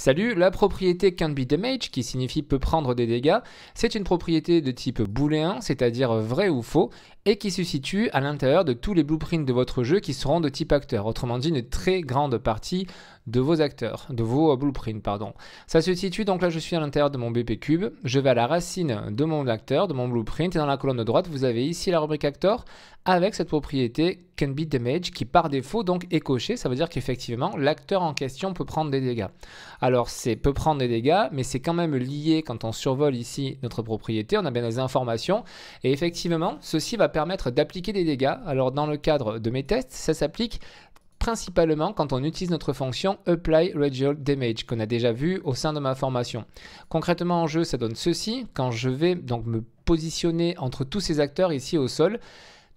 Salut, la propriété can't be damaged, qui signifie peut prendre des dégâts, c'est une propriété de type booléen, c'est-à-dire vrai ou faux, et qui se situe à l'intérieur de tous les blueprints de votre jeu qui seront de type acteur, autrement dit une très grande partie de vos acteurs, de vos blueprints, pardon. Ça se situe, donc là je suis à l'intérieur de mon BP Cube, je vais à la racine de mon acteur, de mon blueprint, et dans la colonne de droite, vous avez ici la rubrique acteur, avec cette propriété can be damaged, qui par défaut donc est cochée, ça veut dire qu'effectivement l'acteur en question peut prendre des dégâts. Alors c'est peut prendre des dégâts, mais c'est quand même lié quand on survole ici notre propriété, on a bien des informations, et effectivement ceci va permettre d'appliquer des dégâts. Alors dans le cadre de mes tests, ça s'applique principalement quand on utilise notre fonction Apply Radial Damage qu'on a déjà vu au sein de ma formation. Concrètement en jeu, ça donne ceci. Quand je vais donc me positionner entre tous ces acteurs ici au sol,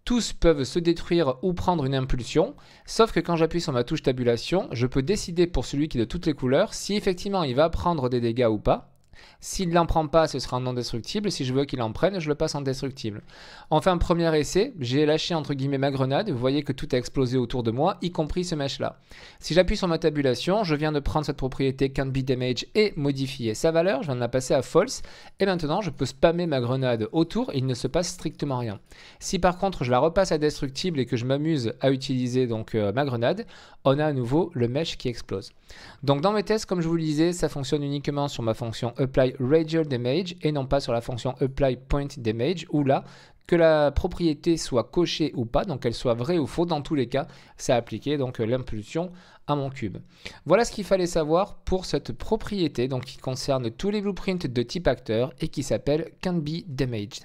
tous peuvent se détruire ou prendre une impulsion, sauf que quand j'appuie sur ma touche tabulation, je peux décider pour celui qui est de toutes les couleurs si effectivement il va prendre des dégâts ou pas. S'il ne l'en prend pas, ce sera non destructible. Si je veux qu'il en prenne, je le passe en destructible. Enfin, premier essai, j'ai lâché entre guillemets ma grenade. Vous voyez que tout a explosé autour de moi, y compris ce mesh-là. Si j'appuie sur ma tabulation, je viens de prendre cette propriété can't be damaged et modifier sa valeur. Je viens de la passer à false. Et maintenant, je peux spammer ma grenade autour et il ne se passe strictement rien. Si par contre, je la repasse à destructible et que je m'amuse à utiliser donc ma grenade, on a à nouveau le mesh qui explose. Donc dans mes tests, comme je vous le disais, ça fonctionne uniquement sur ma fonction Apply Radial Damage et non pas sur la fonction Apply Point Damage, où là, que la propriété soit cochée ou pas, donc qu'elle soit vraie ou faux, dans tous les cas, ça a appliqué donc l'impulsion à mon cube. Voilà ce qu'il fallait savoir pour cette propriété donc qui concerne tous les blueprints de type acteur et qui s'appelle can't be damaged.